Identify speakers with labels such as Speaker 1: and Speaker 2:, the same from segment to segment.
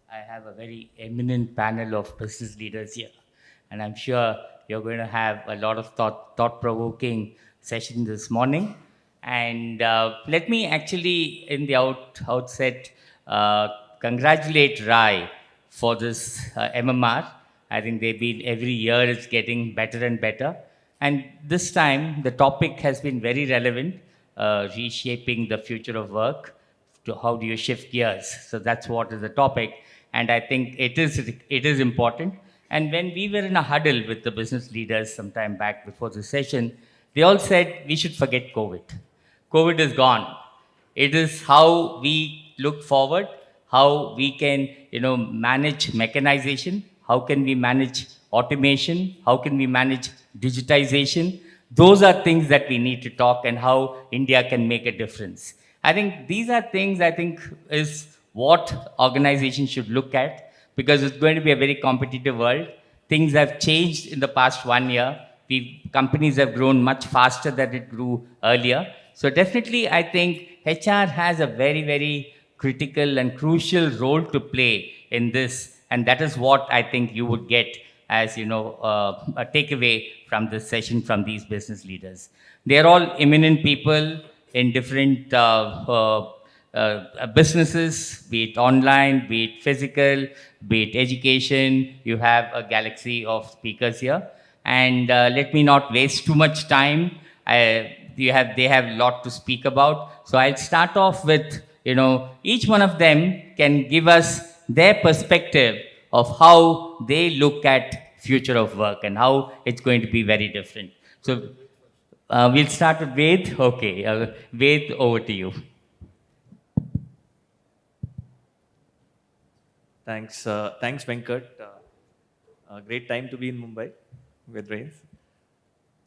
Speaker 1: I have a very eminent panel of business leaders here, and I'm sure you're going to have a lot of thought-provoking session this morning. And let me actually, in the outset, congratulate Rai for this MMR. I think they've been every year it's getting better and better. And this time the topic has been very relevant, reshaping the future of work. To how do you shift gears? So that's what is the topic, and I think it is important. And when we were in a huddle with the business leaders some time back before the session, they all said we should forget COVID. COVID is gone. It is how we look forward, how we can, manage mechanization, how can we manage automation, how can we manage digitization. Those are things that we need to talk, and how India can make a difference. I think these are things I think is what organizations should look at, because it's going to be a very competitive world. Things have changed in the past 1 year. Companies have grown much faster than it grew earlier. So definitely, I think HR has a very, very critical and crucial role to play in this, and that is what I think you would get as a takeaway from this session from these business leaders. They are all eminent people in different businesses, be it online, be it physical, be it education. You have a galaxy of speakers here. And let me not waste too much time. They have a lot to speak about. So I'll start off with, each one of them can give us their perspective of how they look at future of work and how it's going to be very different. So we'll start with Ved. Okay, Ved, over to you.
Speaker 2: Thanks, Venkat. Great time to be in Mumbai with rains.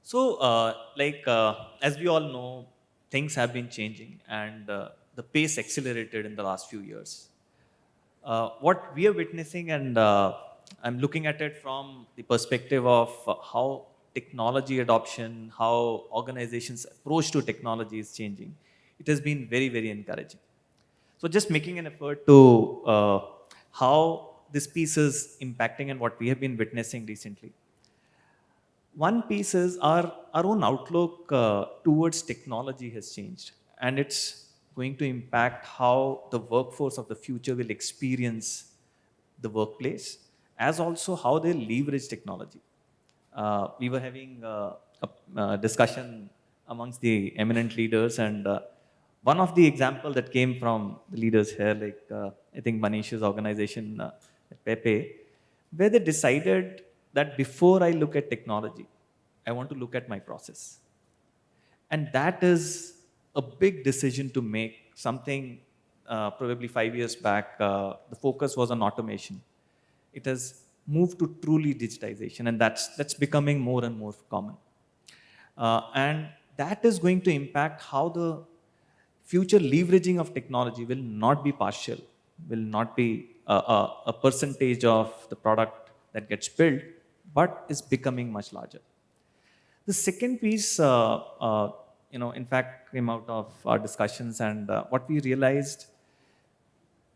Speaker 2: So, as we all know, things have been changing, and the pace accelerated in the last few years. What we are witnessing, and I'm looking at it from the perspective of how technology adoption, how organizations' approach to technology is changing. It has been very, very encouraging. So just making an effort to how this piece is impacting and what we have been witnessing recently. One piece is our own outlook towards technology has changed, and it's going to impact how the workforce of the future will experience the workplace, as also how they leverage technology. We were having a discussion amongst the eminent leaders, and one of the example that came from the leaders here, like I think Manish's organization, Pepe, where they decided that before I look at technology, I want to look at my process. And that is a big decision to make. Something probably 5 years back, the focus was on automation. It has moved to truly digitization, and that's becoming more and more common. And that is going to impact how the future leveraging of technology will not be partial, will not be a percentage of the product that gets built, but is becoming much larger. The second piece, in fact, came out of our discussions, and what we realized,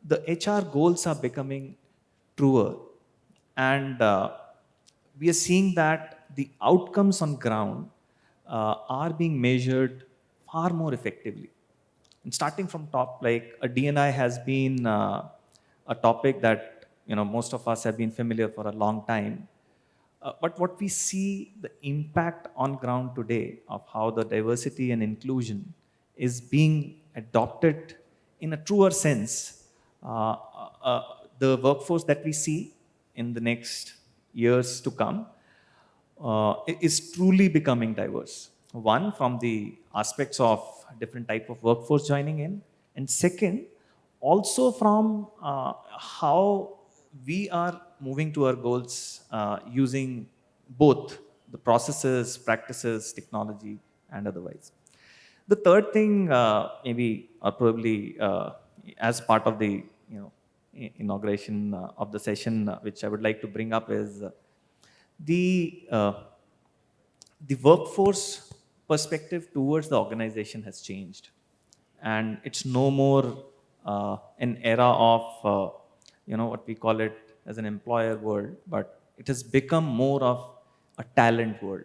Speaker 2: the HR goals are becoming truer, and we are seeing that the outcomes on ground are being measured far more effectively. And starting from top, like a DNI has been a topic that most of us have been familiar for a long time. But what we see, the impact on ground today of how the diversity and inclusion is being adopted in a truer sense. The workforce that we see in the next years to come is truly becoming diverse. One, from the aspects of different type of workforce joining in, and second, also from how we are moving to our goals using both the processes, practices, technology, and otherwise. The third thing, maybe or probably as part of the inauguration of the session, which I would like to bring up is the workforce perspective towards the organization has changed, and it's no more an era of what we call it as an employer world, but it has become more of a talent world.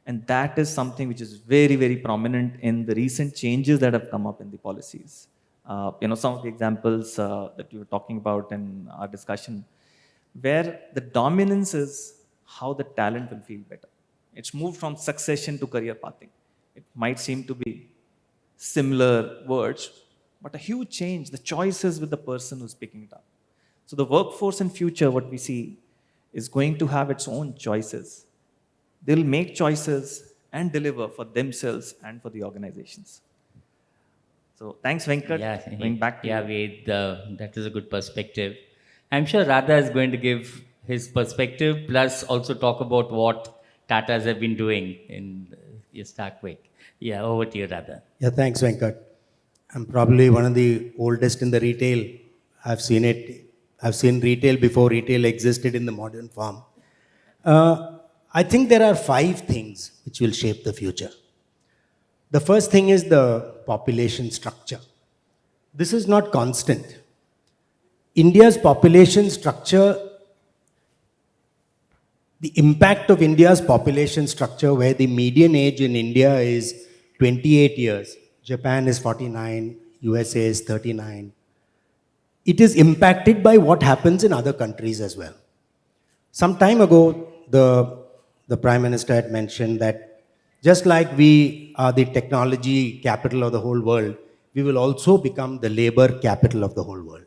Speaker 2: And that is something which is very, very prominent in the recent changes that have come up in the policies. Some of the examples that you were talking about in our discussion, where the dominance is how the talent will feel better. It's moved from succession to career pathing. It might seem to be similar words, but a huge change. The choices with the person who's picking it up. So the workforce in future, what we see, is going to have its own choices. They'll make choices and deliver for themselves and for the organizations. So thanks, Venkat.
Speaker 1: Yeah,
Speaker 2: Going back to
Speaker 1: yeah, Ved, that is a good perspective. I'm sure Radha is going to give his perspective, plus also talk about what Tatas have been doing in StarQuik. Yeah, over to you, Radha.
Speaker 3: Yeah, thanks, Venkat. I'm probably one of the oldest in the retail. I've seen it. I've seen retail before retail existed in the modern form. I think there are 5 things which will shape the future. The first thing is the population structure. This is not constant. India's population structure, the impact of India's population structure, where the median age in India is 28 years, Japan is 49, USA is 39. It is impacted by what happens in other countries as well. Some time ago, the Prime Minister had mentioned that just like we are the technology capital of the whole world, we will also become the labor capital of the whole world.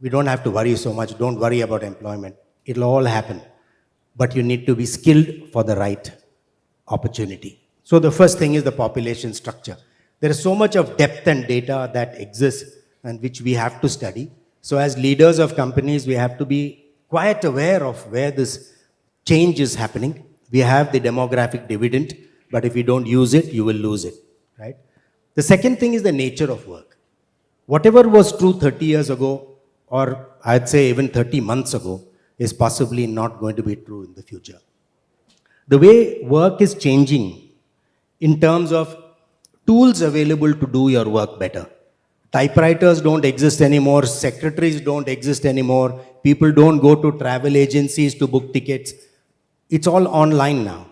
Speaker 3: We don't have to worry so much. Don't worry about employment. It'll all happen. But you need to be skilled for the right opportunity. So the first thing is the population structure. There is so much of depth and data that exists and which we have to study. So as leaders of companies, we have to be quite aware of where this change is happening. We have the demographic dividend, but if you don't use it, you will lose it, right? The second thing is the nature of work. Whatever was true 30 years ago, or I'd say even 30 months ago, is possibly not going to be true in the future. The way work is changing in terms of tools available to do your work better. Typewriters don't exist anymore, secretaries don't exist anymore, people don't go to travel agencies to book tickets. It's all online now.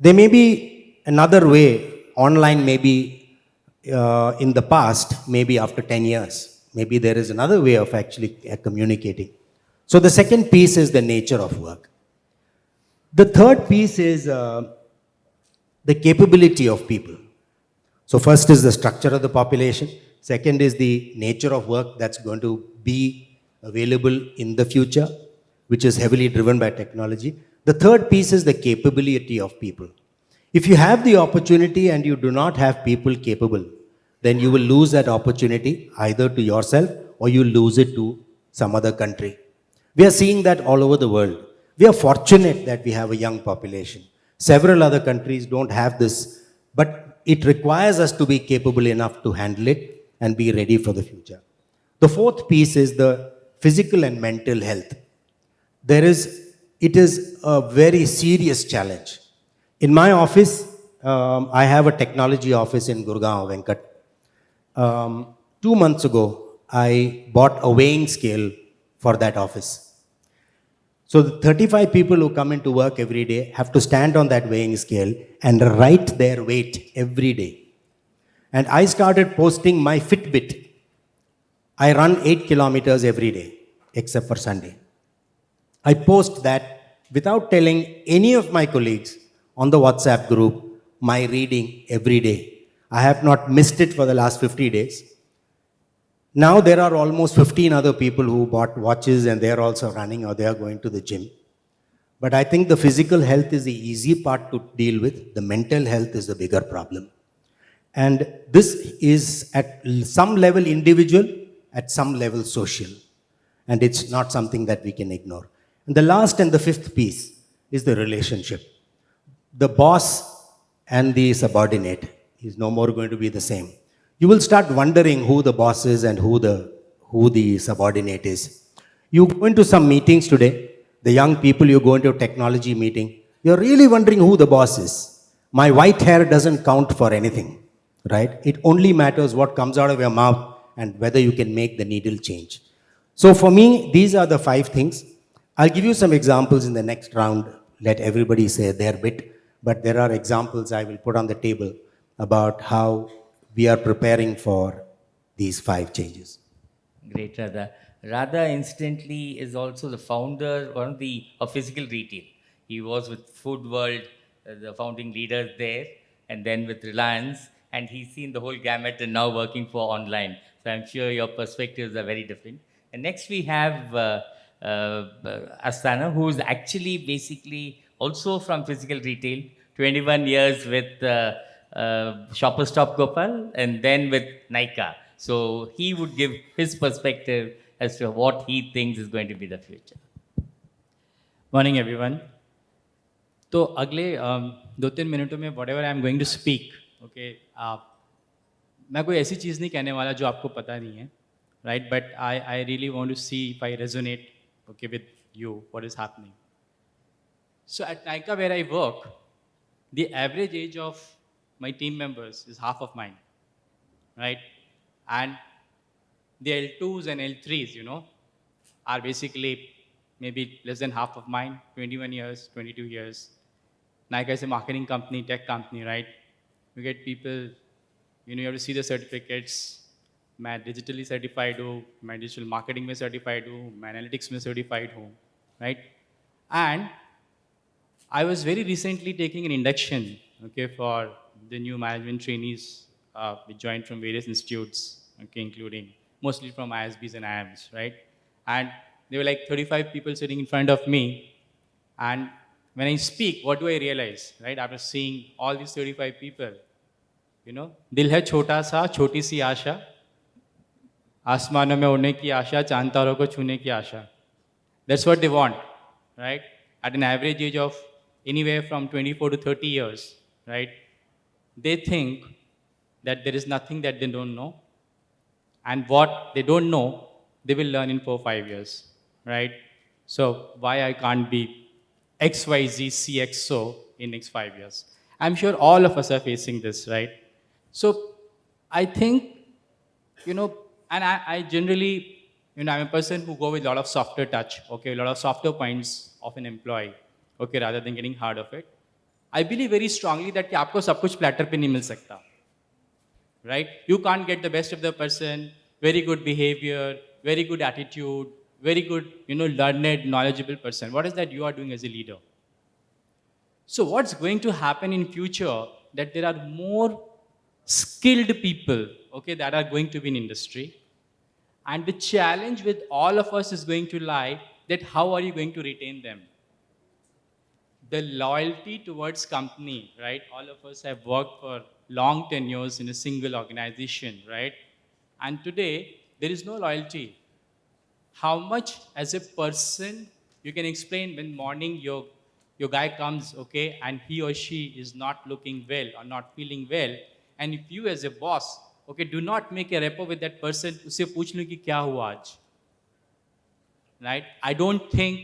Speaker 3: There may be another way, online maybe in the past, maybe after 10 years. Maybe there is another way of actually communicating. So the second piece is the nature of work. The third piece is the capability of people. So first is the structure of the population. Second is the nature of work that's going to be available in the future, which is heavily driven by technology. The third piece is the capability of people. If you have the opportunity and you do not have people capable, then you will lose that opportunity either to yourself or you lose it to some other country. We are seeing that all over the world. We are fortunate that we have a young population. Several other countries don't have this, but it requires us to be capable enough to handle it and be ready for the future. The fourth piece is the physical and mental health. It is a very serious challenge. In my office, I have a technology office in Gurgaon, Venkat. 2 months ago, I bought a weighing scale for that office. So the 35 people who come into work every day have to stand on that weighing scale and write their weight every day. And I started posting my Fitbit. I run 8 kilometers every day, except for Sunday. I post that without telling any of my colleagues on the WhatsApp group, my reading every day. I have not missed it for the last 50 days. Now there are almost 15 other people who bought watches and they are also running or they are going to the gym. But I think the physical health is the easy part to deal with. The mental health is the bigger problem. And this is at some level individual, at some level social. And it's not something that we can ignore. And the last and the fifth piece is the relationship. The boss and the subordinate is no more going to be the same. You will start wondering who the boss is and who the subordinate is. You go into some meetings today, the young people, you go into a technology meeting, you're really wondering who the boss is. My white hair doesn't count for anything, right? It only matters what comes out of your mouth and whether you can make the needle change. So for me, these are the 5 things. I'll give you some examples in the next round. Let everybody say their bit. But there are examples I will put on the table about how we are preparing for these 5 changes.
Speaker 1: Great, Radha. Radha, incidentally, is also the founder, one of the of physical retail. He was with Food World, the founding leader there, and then with Reliance, and he's seen the whole gamut and now working for online. So I'm sure your perspectives are very different. And next we have Asthana, who's actually basically also from physical retail, 21 years with Shopper Stop Gopal, and then with Nykaa. So he would give his perspective as to what he thinks is going to be the future.
Speaker 4: Morning everyone. तो अगले 2-3 मिनटों में whatever I am going to speak, okay, मैं कोई ऐसी चीज़ नहीं कहने वाला जो आपको पता नहीं है, right, but I really want to see if I resonate, okay, with you what is happening. So at Nykaa where I work, the average age of my team members is half of mine, right? And the L2s and L3s, you know, are basically maybe less than half of mine, 21 years, 22 years. Nykaa is a marketing company, tech company, right? You get people, you know, you have to see the certificates. मैं digitally certified हूँ, मैं digital marketing में certified हूँ, मैं analytics में certified हूँ, right? And I was very recently taking an induction, okay, for the new management trainees we joined from various institutes, okay, including mostly from ISBs and IIMs, right? And there were like 35 people sitting in front of me. And when I speak, what do I realize, right? After seeing all these 35 people, you know, दिल है छोटा सा, छोटी सी आशा, आसमानों में उड़ने की आशा, चांद तारों को छूने की आशा. That's what they want, right? At an average age of anywhere from 24 to 30 years, right? They think that there is nothing that they don't know. And what they don't know, they will learn in 4-5 years, right? So why I can't be XYZ CXO in next 5 years? I'm sure all of us are facing this, right? So I think, you know, and I generally, you know, I'm a person who go with a lot of softer touch, okay, a lot of softer points of an employee, okay, rather than getting hard of it. I believe very strongly that कि आपको सब कुछ platter पे नहीं मिल सकता, right? You can't get the best of the person, very good behavior, very good attitude, very good, you know, learned, knowledgeable person. What is that you are doing as a leader? So what's going to happen in future that there are more skilled people, okay, that are going to be in industry. And the challenge with all of us is going to lie that how are you going to retain them? The loyalty towards company, right? All of us have worked for long tenures in a single organization, right? And today, there is no loyalty. How much as a person you can explain when morning your guy comes, okay, and he or she is not looking well or not feeling well, and if you as a boss, okay, do not make a rapport with that person, usse पूछ लो कि क्या हुआ आज, right? I don't think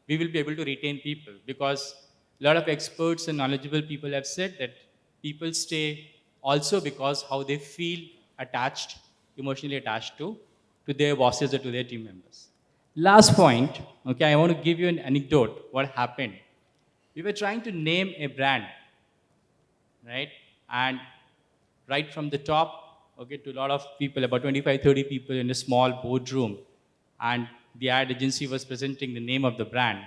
Speaker 4: we will be able to retain people because a lot of experts and knowledgeable people have said that people stay also because how they feel attached, emotionally attached to their bosses or to their team members. Last point, okay, I want to give you an anecdote, what happened. We were trying to name a brand, right? And right from the top, okay, to a lot of people, about 25, 30 people in a small boardroom, and the ad agency was presenting the name of the brand,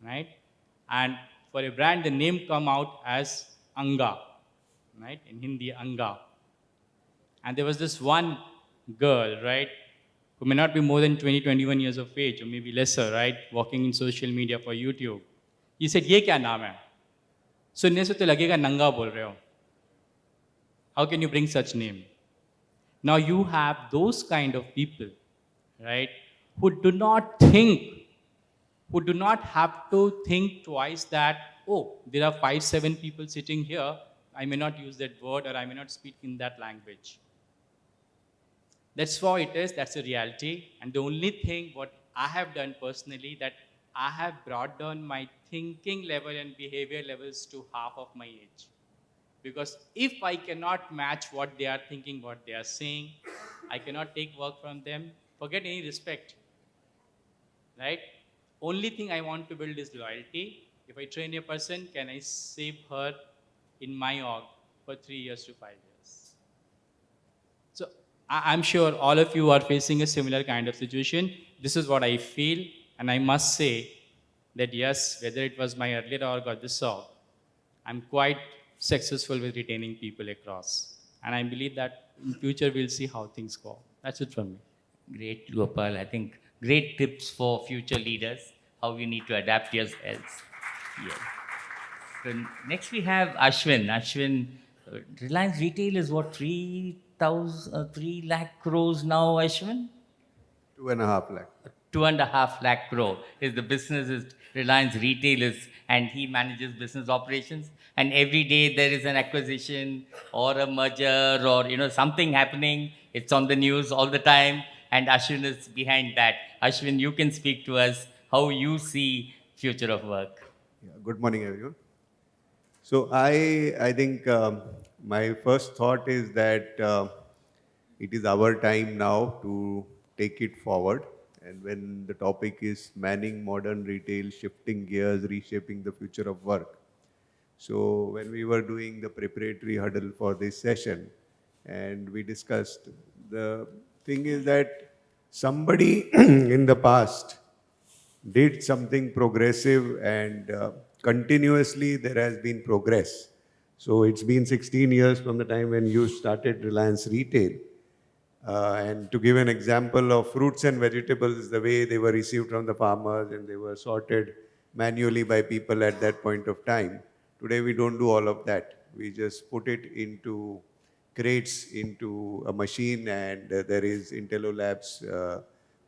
Speaker 4: right? And for a brand, the name come out as Anga, right? In Hindi, Anga. And there was this one girl, right, who may not be more than 20, 21 years of age, or maybe lesser, right, working in social media for YouTube. He said, ये क्या नाम है? सुनने से तो लगेगा नंगा बोल रहे हो. How can you bring such name? Now you have those kind of people, right, who do not have to think twice that, oh, there are 5-7 people sitting here, I may not use that word or I may not speak in that language. That's how it is, that's a reality. And the only thing what I have done personally, that I have brought down my thinking level and behavior levels to half of my age. Because if I cannot match what they are thinking, what they are saying, I cannot take work from them. Forget any respect. right? Only thing I want to build is loyalty. If I train a person, can I save her in my org for 3 years to 5 years? So I'm sure all of you are facing a similar kind of situation. This is what I feel, and I must say that yes, whether it was my earlier org or this org, I'm quite successful with retaining people across. And I believe that in future we'll see how things go. That's it from me.
Speaker 1: Great, Gopal. I think great tips for future leaders, how you need to adapt yourselves. Yes. So next we have Ashwin. Ashwin, Reliance Retail is what, 3 lakh crores now, Ashwin?
Speaker 5: 2.5 lakh.
Speaker 1: 2.5 lakh crore is the business is Reliance Retailers, and he manages business operations. And every day there is an acquisition or a merger or something happening. It's on the news all the time, and Ashwin is behind that. Ashwin, you can speak to us how you see future of work.
Speaker 5: Yeah, good morning, everyone. So I think my first thought is that it is our time now to take it forward. And when the topic is manning modern retail, shifting gears, reshaping the future of work. So when we were doing the preparatory huddle for this session, and we discussed, the thing is that somebody in the past did something progressive, and continuously there has been progress. So it's been 16 years from the time when you started Reliance Retail. And to give an example of fruits and vegetables, the way they were received from the farmers and they were sorted manually by people at that point of time. Today we don't do all of that. We just put it into crates into a machine, and there is Intello Labs,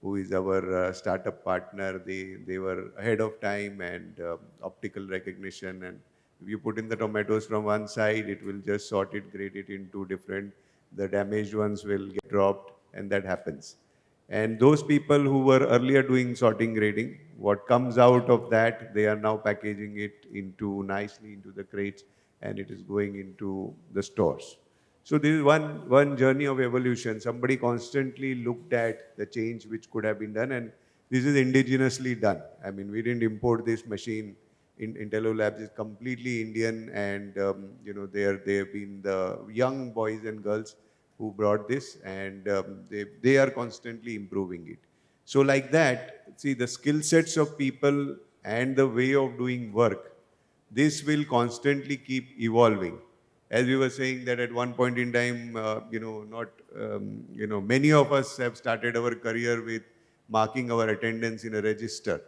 Speaker 5: who is our startup partner. They were ahead of time, and optical recognition, and if you put in the tomatoes from one side, it will just sort it, grade it into different, the damaged ones will get dropped, and that happens. And those people who were earlier doing sorting grading, what comes out of that, they are now packaging it into nicely into the crates, and it is going into the stores. So this is one journey of evolution. Somebody constantly looked at the change which could have been done, and this is indigenously done. I mean, we didn't import this machine. Intello Labs is completely Indian, and they have been the young boys and girls who brought this, and they are constantly improving it. So like that, see, the skill sets of people and the way of doing work, this will constantly keep evolving. As we were saying that at one point in time, many of us have started our career with marking our attendance in a register.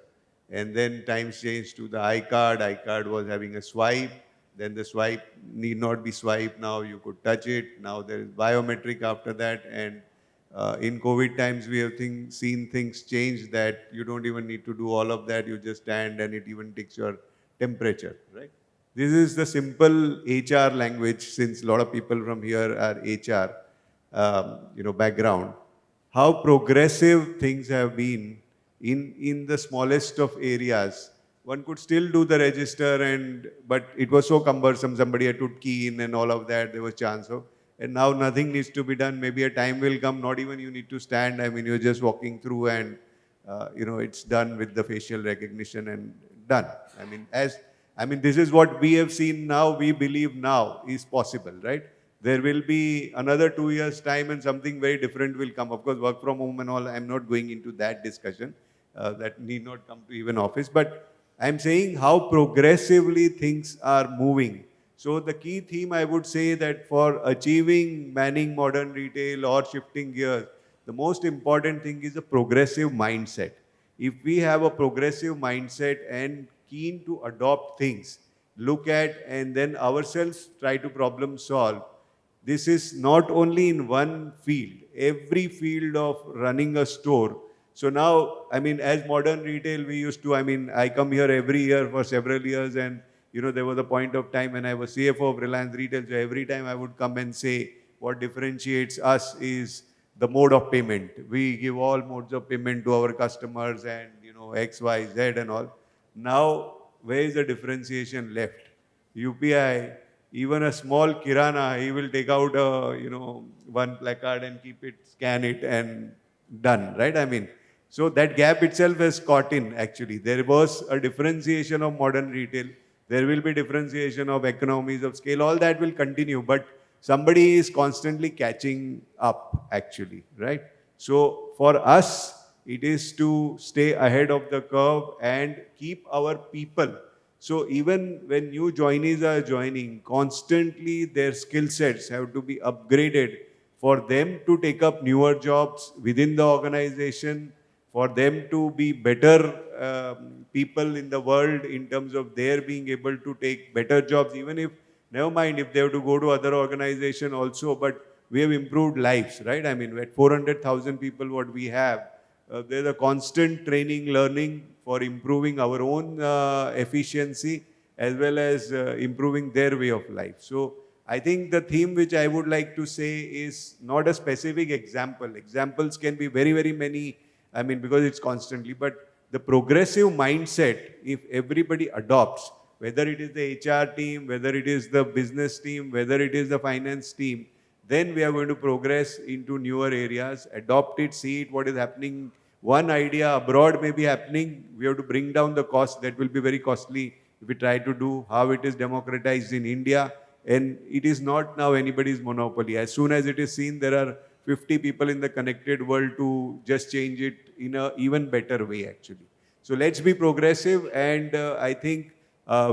Speaker 5: And then times changed to the iCard. iCard was having a swipe. Then the swipe need not be swiped. Now you could touch it. Now there is biometric after that. And in COVID times, we have seen things change that you don't even need to do all of that. You just stand and it even takes your temperature, right? This is the simple HR language, since a lot of people from here are HR, background. How progressive things have been in the smallest of areas. One could still do the register, but it was so cumbersome. Somebody had to key in and all of that. There was chance of, and now nothing needs to be done. Maybe a time will come. Not even you need to stand. I mean, you're just walking through, and it's done with the facial recognition and done. This is what we have seen now, we believe now is possible, right? There will be another 2 years' time and something very different will come. Of course, work from home and all, I'm not going into that discussion. That need not come to even office. But I'm saying how progressively things are moving. So the key theme, I would say, that for achieving manning modern retail or shifting gears, the most important thing is a progressive mindset. If we have a progressive mindset and keen to adopt things, look at and then ourselves try to problem solve. This is not only in one field, every field of running a store. So now, as modern retail, we used to, I come here every year for several years, and there was a point of time when I was CFO of Reliance Retail, so every time I would come and say, what differentiates us is the mode of payment. We give all modes of payment to our customers, and X, Y, Z and all. Now, where is the differentiation left? UPI, even a small kirana, he will take out one placard and keep it, scan it, and done, right? So that gap itself has caught in actually. There was a differentiation of modern retail. There will be differentiation of economies of scale. All that will continue, but somebody is constantly catching up actually, right? So for us, it is to stay ahead of the curve and keep our people. So even when new joinees are joining, constantly their skill sets have to be upgraded for them to take up newer jobs within the organization, for them to be better people in the world in terms of their being able to take better jobs, even if, never mind if they have to go to other organization also, but we have improved lives, right? I mean, at 400,000 people what we have, there's a constant training, learning for improving our own efficiency as well as improving their way of life. So I think the theme which I would like to say is not a specific example. Examples can be very, very many, I mean, because it's constantly, but the progressive mindset, if everybody adopts, whether it is the HR team, whether it is the business team, whether it is the finance team, then we are going to progress into newer areas, adopt it, see it, what is happening. One idea abroad may be happening, we have to bring down the cost, that will be very costly if we try to do how it is democratized in India. And it is not now anybody's monopoly. As soon as it is seen, there are 50 people in the connected world to just change it in an even better way actually. So let's be progressive, and I think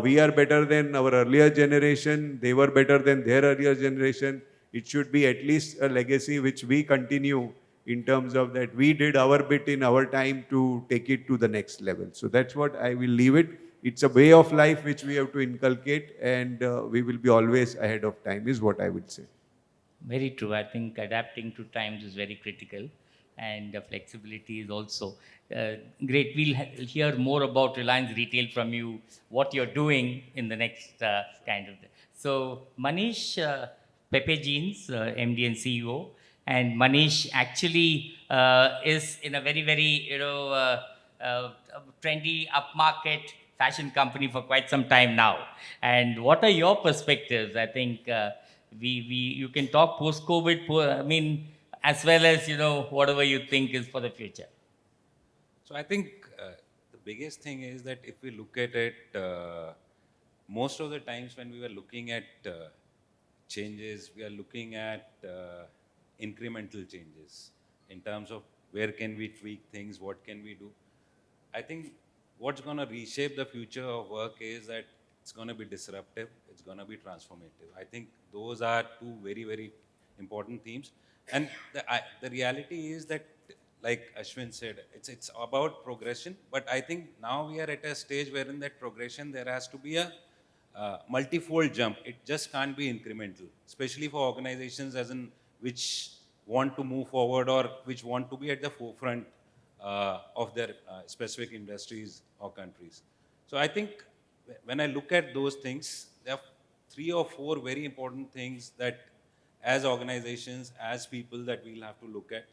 Speaker 5: we are better than our earlier generation, they were better than their earlier generation. It should be at least a legacy which we continue in terms of that we did our bit in our time to take it to the next level. So that's what I will leave it. It's a way of life which we have to inculcate, and we will be always ahead of time is what I would say.
Speaker 1: Very true. I think adapting to times is very critical, and flexibility is also great. We'll hear more about Reliance Retail from you, what you're doing in the next kind of. So, Manish, Pepe Jeans, MD and CEO, and Manish actually is in a very, very trendy upmarket fashion company for quite some time now. And what are your perspectives? I think. You can talk post COVID, I mean, as well as whatever you think is for the future.
Speaker 6: So I think the biggest thing is that if we look at it, most of the times when we were looking at changes, we are looking at incremental changes in terms of where can we tweak things, what can we do. I think what's going to reshape the future of work is that it's going to be disruptive, it's going to be transformative. I think those are two very, very important themes. And the reality is that, like Ashwin said, it's about progression. But I think now we are at a stage where in that progression, there has to be a multifold jump. It just can't be incremental, especially for organizations as in which want to move forward or which want to be at the forefront of their specific industries or countries. So I think when I look at those things, there are 3 or 4 very important things that as organizations, as people that we'll have to look at.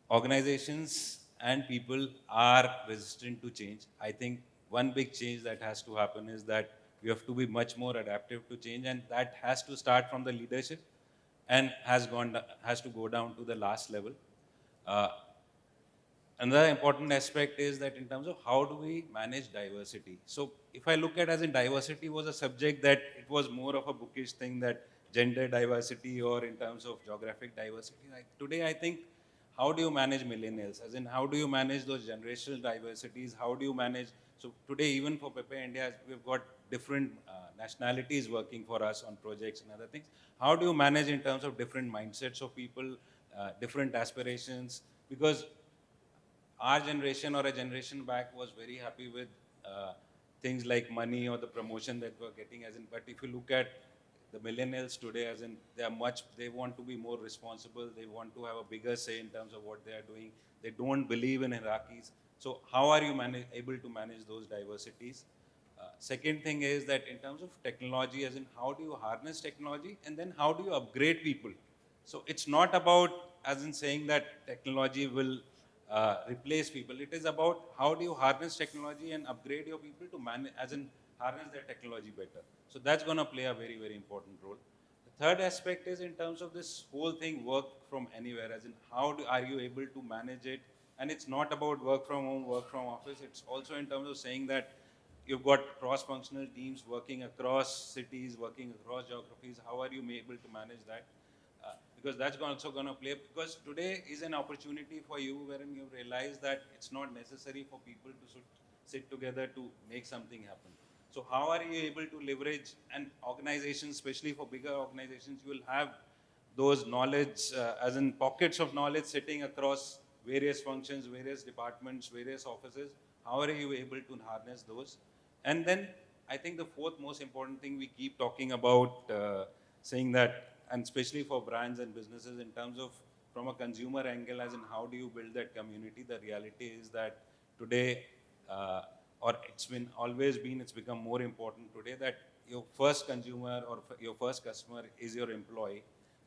Speaker 6: Organizations and people are resistant to change. I think one big change that has to happen is that we have to be much more adaptive to change, and that has to start from the leadership and has to go down to the last level. Another important aspect is that in terms of how do we manage diversity. So if I look at as in diversity was a subject that it was more of a bookish thing, that gender diversity or in terms of geographic diversity. Today I think how do you manage millennials? As in how do you manage those generational diversities? How do you manage, so today even for Pepe India, we've got different nationalities working for us on projects and other things. How do you manage in terms of different mindsets of people, different aspirations? Because our generation or a generation back was very happy with things like money or the promotion that we're getting, as in, but if you look at the millennials today, as in they want to be more responsible, they want to have a bigger say in terms of what they are doing, they don't believe in hierarchies. So how are you able to manage those diversities? Second thing is that in terms of technology, as in how do you harness technology, and then how do you upgrade people? So it's not about as in saying that technology will replace people. It is about how do you harness technology and upgrade your people to manage, as in harness their technology better. So that's going to play a very, very important role. The third aspect is in terms of this whole thing, work from anywhere, as in are you able to manage it? And it's not about work from home, work from office. It's also in terms of saying that you've got cross-functional teams working across cities, working across geographies. How are you able to manage that? Because that's also going to play, because today is an opportunity for you wherein you realize that it's not necessary for people to sit together to make something happen. So how are you able to leverage, and organizations, especially for bigger organizations, you will have those knowledge, as in pockets of knowledge sitting across various functions, various departments, various offices. How are you able to harness those? And then I think the fourth most important thing we keep talking about, saying that, and especially for brands and businesses in terms of from a consumer angle, as in how do you build that community? The reality is that today, or it's become more important today that your first consumer or your first customer is your employee.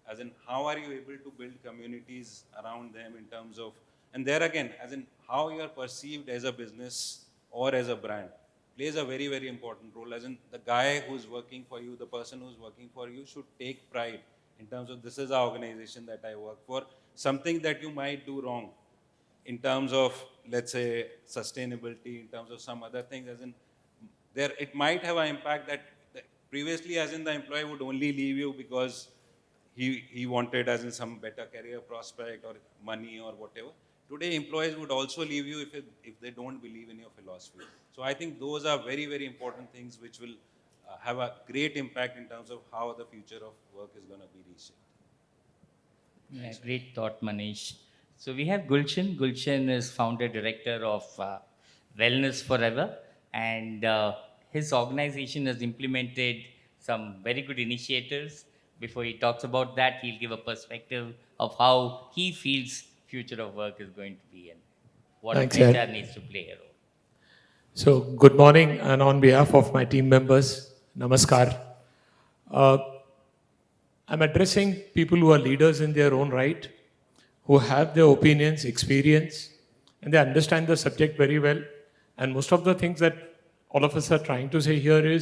Speaker 6: As in, how are you able to build communities around them in terms of, and there again, as in how you are perceived as a business or as a brand plays a very, very important role. As in, the guy who's working for you, the person who's working for you should take pride in terms of, this is our organization that I work for. Something that you might do wrong in terms of, let's say, sustainability, in terms of some other things, as in, there it might have an impact that previously, as in, the employee would only leave you because he wanted, as in, some better career prospect or money or whatever. Today, employees would also leave you if they don't believe in your philosophy. So I think those are very, very important things which will have a great impact in terms of how the future of work is going to be reshaped.
Speaker 1: Yeah, great thought, Manish. So we have Gulshan. Gulshan is founder director of Wellness Forever, and his organization has implemented some very good initiatives. Before he talks about that, he'll give a perspective of how he feels future of work is going to be and what
Speaker 7: Thanks,
Speaker 1: HR
Speaker 7: Ed.
Speaker 1: needs to play a role.
Speaker 7: So, good morning, and on behalf of my team members, namaskar. I'm addressing people who are leaders in their own right, who have their opinions, experience, and they understand the subject very well. And most of the things that all of us are trying to say here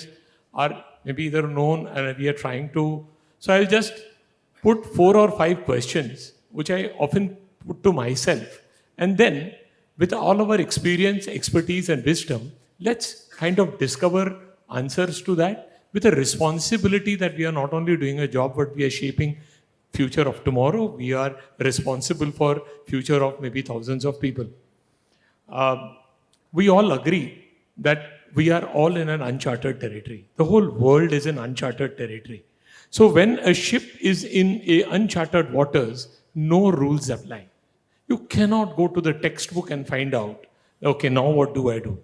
Speaker 7: are maybe either known and we are trying to. So I'll just put 4 or 5 questions, which I often put to myself. And then, with all our experience, expertise, and wisdom, let's kind of discover answers to that with a responsibility that we are not only doing a job, but we are shaping future of tomorrow. We are responsible for future of maybe thousands of people. We all agree that we are all in an uncharted territory. The whole world is in uncharted territory. So when a ship is in uncharted waters, no rules apply. You cannot go to the textbook and find out, okay, now what do I do?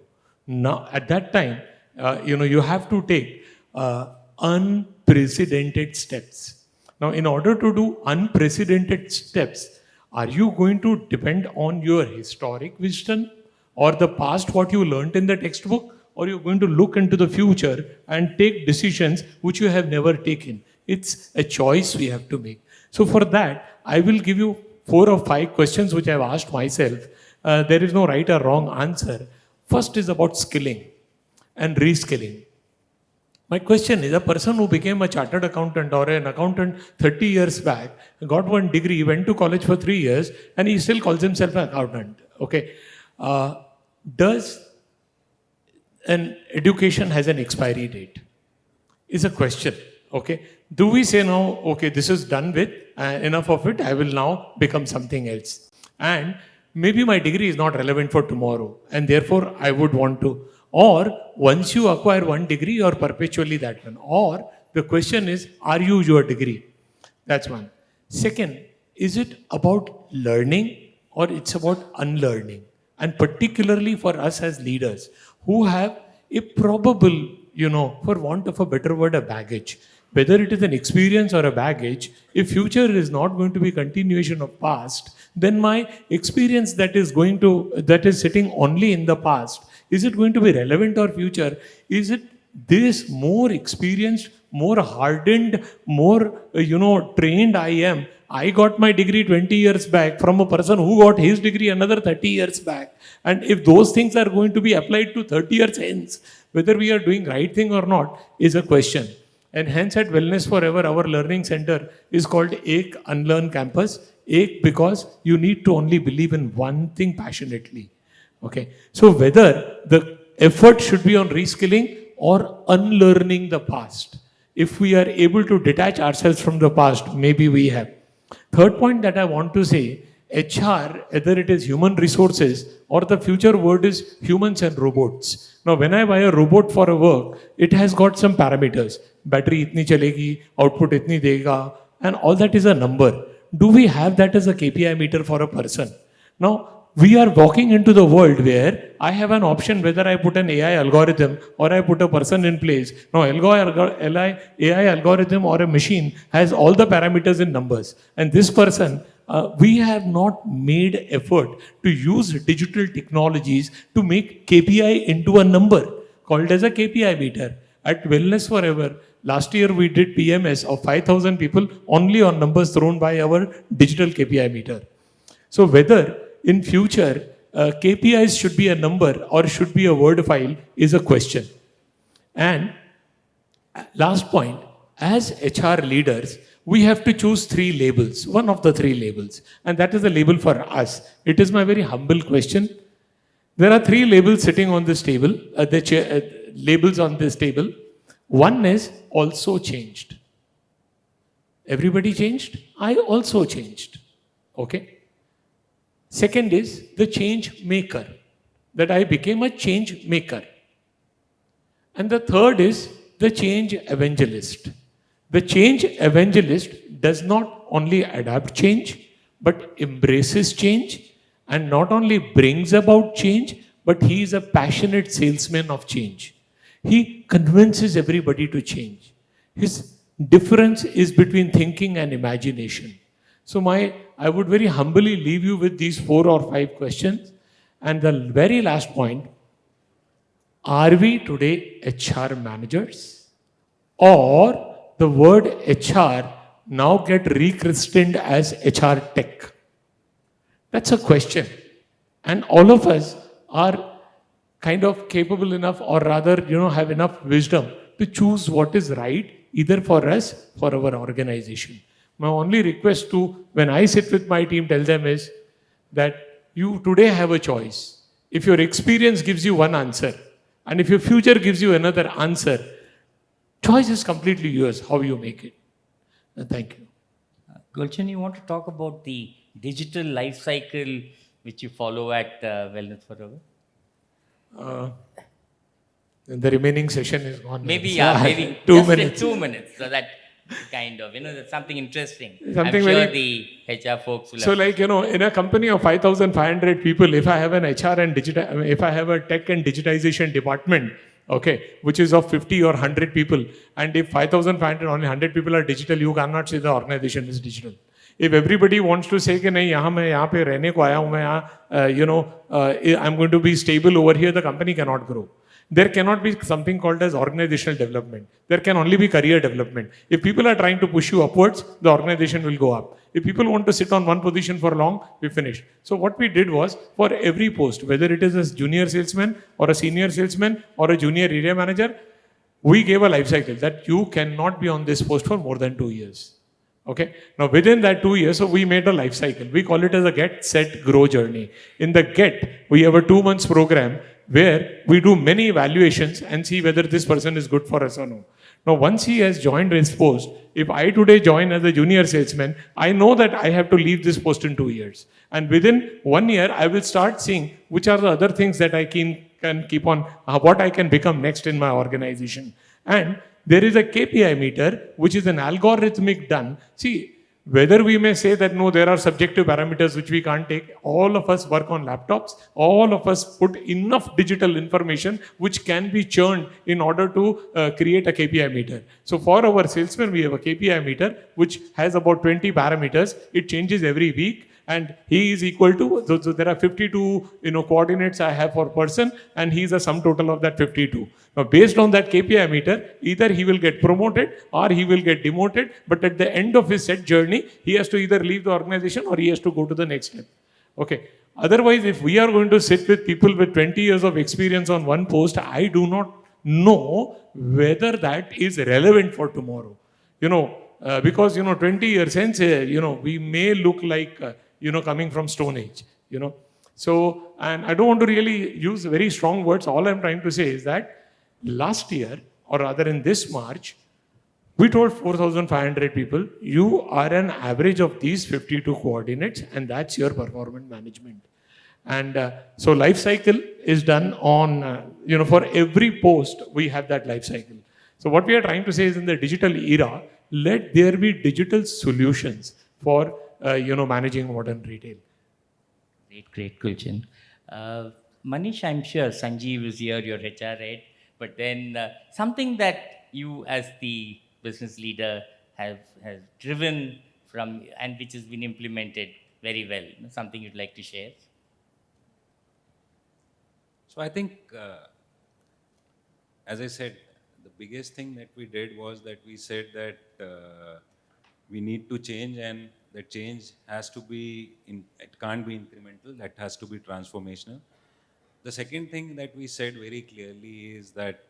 Speaker 7: Now, at that time, you have to take unprecedented steps. Now, in order to do unprecedented steps, are you going to depend on your historic wisdom or the past, what you learned in the textbook, or you're going to look into the future and take decisions which you have never taken? It's a choice we have to make. So for that, I will give you 4 or 5 questions which I've asked myself. There is no right or wrong answer. First is about skilling and reskilling. My question is, a person who became a chartered accountant or an accountant 30 years back, got one degree, went to college for 3 years, and he still calls himself an accountant. Okay. Does an education has an expiry date? Is a question. Okay. Do we say now, okay, this is done with, enough of it, I will now become something else? And maybe my degree is not relevant for tomorrow, and therefore I would want to. Or once you acquire one degree, you are perpetually that one. Or the question is, are you your degree? That's one. Second, is it about learning or it's about unlearning? And particularly for us as leaders who have a probable, for want of a better word, a baggage. Whether it is an experience or a baggage, if future is not going to be continuation of past, then my experience that is sitting only in the past, is it going to be relevant or future? Is it this more experienced, more hardened, more, trained I am? I got my degree 20 years back from a person who got his degree another 30 years back. And if those things are going to be applied to 30 years hence, whether we are doing right thing or not is a question. And hence at Wellness Forever, our learning center is called Ek Unlearn Campus. Ek because you need to only believe in one thing passionately. Okay. So whether the effort should be on reskilling or unlearning the past. If we are able to detach ourselves from the past, maybe we have. Third point that I want to say, HR, whether it is human resources or the future word is humans and robots. Now, when I buy a robot for a work, it has got some parameters. Battery itni chalegi, output itni dega, and all that is a number. Do we have that as a KPI meter for a person? Now, we are walking into the world where I have an option whether I put an AI algorithm or I put a person in place. Now, AI algorithm or a machine has all the parameters in numbers. And this person, we have not made effort to use digital technologies to make KPI into a number called as a KPI meter. At Wellness Forever, last year we did PMS of 5,000 people only on numbers thrown by our digital KPI meter. So whether in future, KPIs should be a number or should be a word file is a question. And last point, as HR leaders, we have to choose 3 labels, one of the 3 labels. And that is the label for us. It is my very humble question. There are 3 labels sitting on this table, labels on this table. One is also changed. Everybody changed? I also changed. Okay? Second is the change maker, that I became a change maker. And the third is the change evangelist. The change evangelist does not only adapt change, but embraces change, and not only brings about change, but he is a passionate salesman of change. He convinces everybody to change. His difference is between thinking and imagination. So I would very humbly leave you with these 4 or 5 questions. And the very last point, are we today HR managers? Or the word HR now get rechristened as HR tech? That's a question. And all of us are kind of capable enough, or rather, have enough wisdom to choose what is right, either for us, for our organization. My only request when I sit with my team, tell them is that you today have a choice. If your experience gives you one answer, and if your future gives you another answer, choice is completely yours, how you make it. Thank you.
Speaker 1: Gulshan, you want to talk about the digital life cycle which you follow at Wellness Forever?
Speaker 7: The remaining session is gone.
Speaker 1: Maybe,
Speaker 7: So
Speaker 1: maybe
Speaker 7: 2
Speaker 1: just
Speaker 7: minutes.
Speaker 1: 2 minutes, so that kind of, that's something interesting.
Speaker 7: Something
Speaker 1: I'm sure
Speaker 7: very-
Speaker 1: the HR folks will
Speaker 7: So in a company of 5,500 people, if I have an HR and if I have a tech and digitization department, okay, which is of 50 or 100 people, and if 5,500, only 100 people are digital, you cannot say the organization is digital. If everybody wants to say कि नहीं मैं यहाँ पे रहने को आया हूँ, मैं यहाँ I'm going to be stable over here, the company cannot grow. There cannot be something called as organizational development. There can only be career development. If people are trying to push you upwards, the organization will go up. If people want to sit on one position for long, we finish. So what we did was, for every post, whether it is a junior salesman or a senior salesman or a junior area manager, we gave a life cycle that you cannot be on this post for more than 2 years. Okay. Now within that 2 years, so we made a life cycle. We call it as a get, set, grow journey. In the get, we have a 2 months program where we do many evaluations and see whether this person is good for us or no. Now, once he has joined his post, if I today join as a junior salesman, I know that I have to leave this post in 2 years. And within 1 year, I will start seeing which are the other things that I can keep on, what I can become next in my organization. And there is a KPI meter, which is an algorithmic done. See, whether we may say that no, there are subjective parameters which we can't take, all of us work on laptops, all of us put enough digital information which can be churned in order to create a KPI meter. So for our salesmen, we have a KPI meter which has about 20 parameters. It changes every week. And he is equal to, so there are 52 coordinates I have for person, and he is a sum total of that 52. Now based on that KPI meter, either he will get promoted or he will get demoted, but at the end of his set journey, he has to either leave the organization or he has to go to the next step. Okay. Otherwise, if we are going to sit with people with 20 years of experience on one post, I do not know whether that is relevant for tomorrow. Because 20 years hence, we may look like coming from Stone Age. So, and I don't want to really use very strong words. All I'm trying to say is that last year, or rather in this March, we told 4,500 people, you are an average of these 52 coordinates, and that's your performance management. And so life cycle is done on, for every post, we have that life cycle. So what we are trying to say is, in the digital era, let there be digital solutions for, managing modern retail.
Speaker 1: Great, Gulshan. Manish, I'm sure Sanjeev is here, your HR head, but then something that you as the business leader have driven from and which has been implemented very well, something you'd like to share?
Speaker 6: So I think, as I said, the biggest thing that we did was that we said that we need to change, and the change has to be, it can't be incremental, that has to be transformational. The second thing that we said very clearly is that,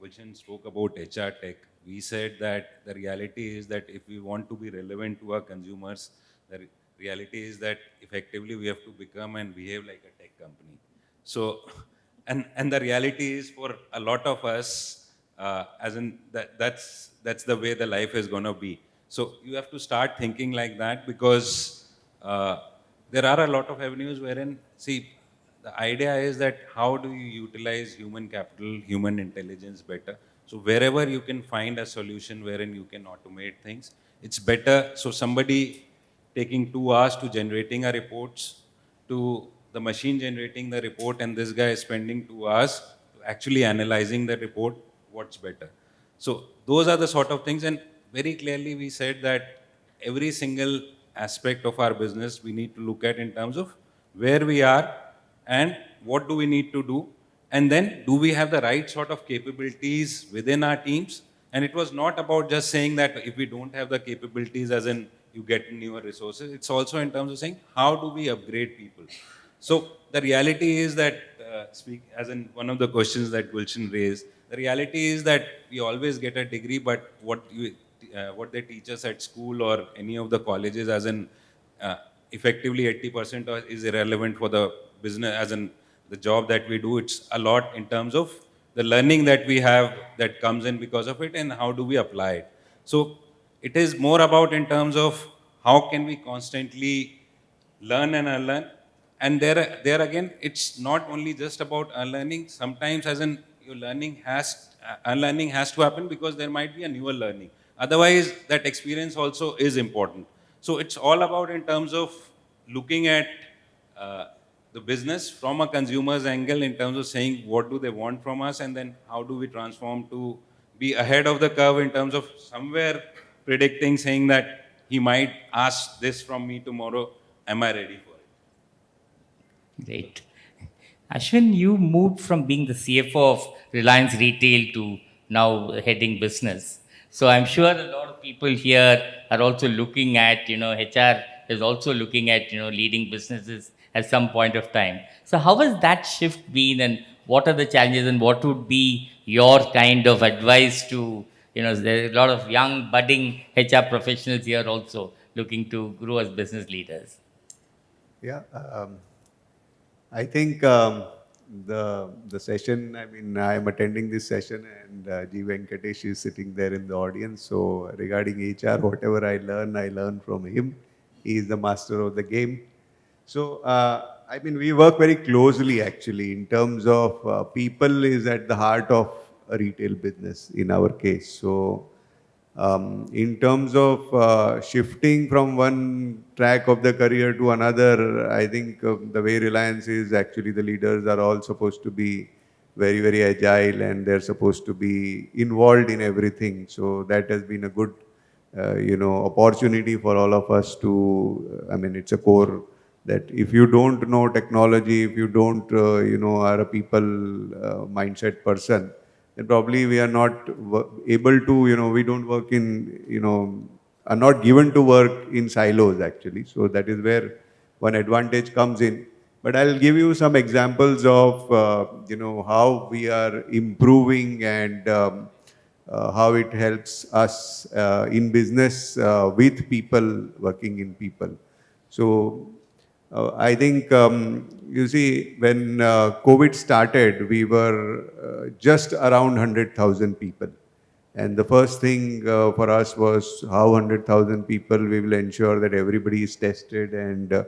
Speaker 6: Gulshan spoke about HR tech. We said that the reality is that if we want to be relevant to our consumers, the reality is that effectively we have to become and behave like a tech company. So, and the reality is for a lot of us, as in that's the way the life is going to be. So you have to start thinking like that, because there are a lot of avenues wherein, see, the idea is that how do you utilize human capital, human intelligence better? So wherever you can find a solution wherein you can automate things, it's better. So somebody taking 2 hours to generating a reports, to the machine generating the report, and this guy is spending 2 hours to actually analyzing the report, what's better? So those are the sort of things, and very clearly we said that every single aspect of our business we need to look at in terms of where we are and what do we need to do, and then do we have the right sort of capabilities within our teams. And it was not about just saying that if we don't have the capabilities, as in you get newer resources, it's also in terms of saying how do we upgrade people. So the reality is that, as in one of the questions that Gulshan raised, the reality is that we always get a degree, but what they teach us at school or any of the colleges, as in effectively 80% is irrelevant for the business, as in the job that we do. It's a lot in terms of the learning that we have that comes in because of it, and how do we apply it. So it is more about in terms of how can we constantly learn and unlearn. And there again, it's not only just about unlearning. Sometimes, as in your unlearning has to happen, because there might be a newer learning. Otherwise, that experience also is important. So it's all about in terms of looking at the business from a consumer's angle, in terms of saying what do they want from us, and then how do we transform to be ahead of the curve in terms of somewhere predicting, saying that he might ask this from me tomorrow, am I ready for it?
Speaker 1: Great. Ashwin, you moved from being the CFO of Reliance Retail to now heading business. So I'm sure a lot of people here are also looking at, HR is also looking at, leading businesses at some point of time. So how has that shift been, and what are the challenges, and what would be your kind of advice to, there are a lot of young budding HR professionals here also looking to grow as business leaders?
Speaker 5: Yeah, I think the session, I mean, I am attending this session, and G. Venkatesh is sitting there in the audience. So regarding HR, whatever I learn from him. He is the master of the game. So, I mean, we work very closely actually in terms of people is at the heart of a retail business in our case. So, in terms of shifting from one track of the career to another, I think the way Reliance is, actually the leaders are all supposed to be very, very agile, and they're supposed to be involved in everything. So that has been a good, opportunity for all of us to, I mean, it's a core that if you don't know technology, if you don't, are a people mindset person, then probably we are not able to, we don't work in, are not given to work in silos actually. So that is where one advantage comes in. But I'll give you some examples of, how we are improving and how it helps us in business with people, working in people. So I think, you see, when COVID started, we were just around 100,000 people. And the first thing for us was how 100,000 people we will ensure that everybody is tested. And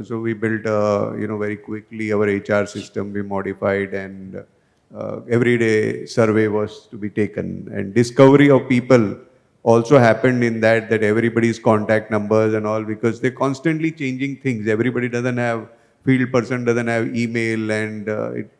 Speaker 5: so we built, very quickly our HR system, we modified, and everyday survey was to be taken. And discovery of people also happened in that everybody's contact numbers and all, because they're constantly changing things. Everybody doesn't have, field person doesn't have email, and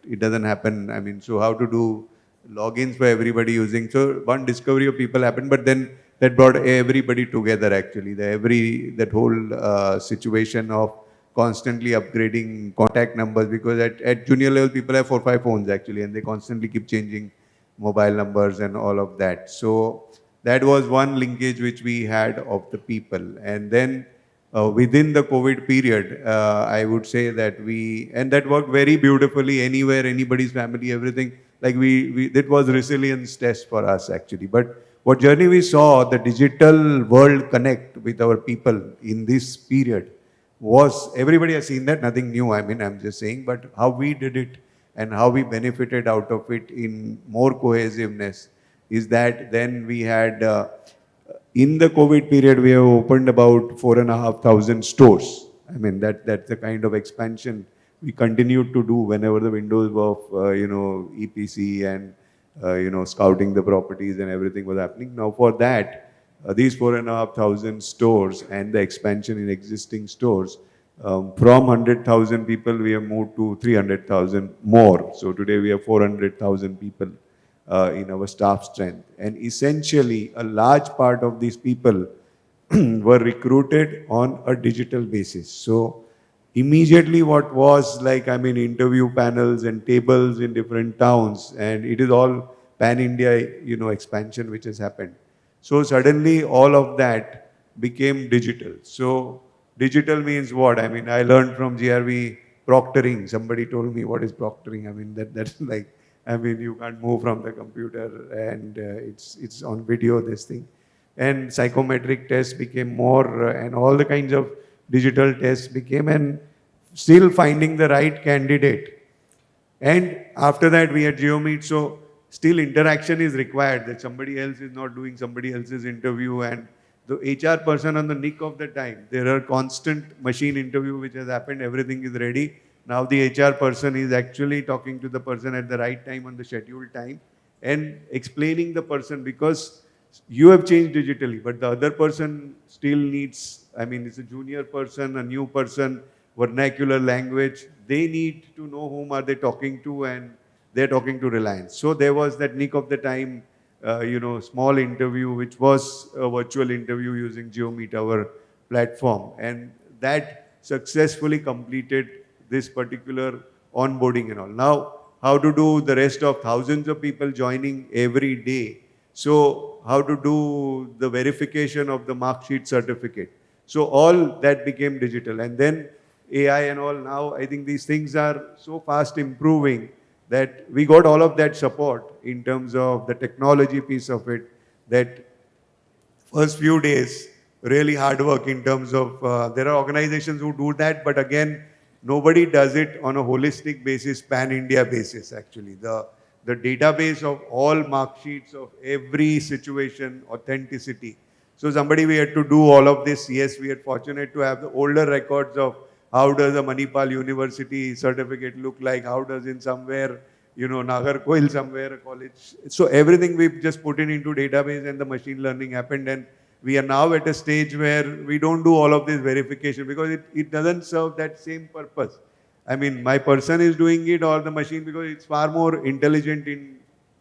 Speaker 5: it doesn't happen. I mean, so how to do logins for everybody using. So one discovery of people happened, but then that brought everybody together actually. That whole situation of constantly upgrading contact numbers, because at junior level people have 4 5 phones actually, and they constantly keep changing mobile numbers and all of that. So that was one linkage which we had of the people. And then within the COVID period, I would say that and that worked very beautifully anywhere, anybody's family, everything. Like it was resilience test for us actually. But what journey we saw, the digital world connect with our people in this period was, everybody has seen that, nothing new, I mean, I'm just saying, but how we did it and how we benefited out of it in more cohesiveness is that then we had, in the COVID period, we have opened about 4,500 stores. I mean, that's the kind of expansion we continued to do whenever the windows of, EPC and, scouting the properties and everything was happening. Now for that, these 4,500 stores and the expansion in existing stores, from 100,000 people, we have moved to 300,000 more. So today we have 400,000 people in our staff strength. And essentially, a large part of these people were recruited on a digital basis. So immediately what was like, I mean, interview panels and tables in different towns, and it is all pan-India, expansion which has happened. So suddenly all of that became digital. So digital means what? I mean, I learned from GRV proctoring. Somebody told me what is proctoring. I mean, that's like, I mean, you can't move from the computer, and it's on video, this thing. And psychometric tests became more, and all the kinds of digital tests became, and still finding the right candidate. And after that, we had GeoMeet, so still interaction is required, that somebody else is not doing somebody else's interview, and the HR person on the nick of the time. There are constant machine interview which has happened, everything is ready. Now the HR person is actually talking to the person at the right time on the scheduled time and explaining the person, because you have changed digitally, but the other person still needs, I mean, it's a junior person, a new person, vernacular language. They need to know whom are they talking to, and they're talking to Reliance. So there was that nick of the time, small interview, which was a virtual interview using GeoMeet, our platform. And that successfully completed this particular onboarding and all. Now, how to do the rest of thousands of people joining every day. So how to do the verification of the mark sheet certificate. So all that became digital. And then AI and all, now I think these things are so fast improving that we got all of that support in terms of the technology piece of it, that first few days, really hard work in terms of, there are organizations who do that, but again, nobody does it on a holistic basis, pan-India basis actually. The database of all mark sheets of every situation, authenticity. So somebody, we had to do all of this. Yes, we are fortunate to have the older records of how does a Manipal University certificate look like, how does in somewhere, Nagarkoil somewhere, a college. So everything we've just put in into database, and the machine learning happened, and we are now at a stage where we don't do all of this verification, because it doesn't serve that same purpose. I mean, my person is doing it or the machine, because it's far more intelligent in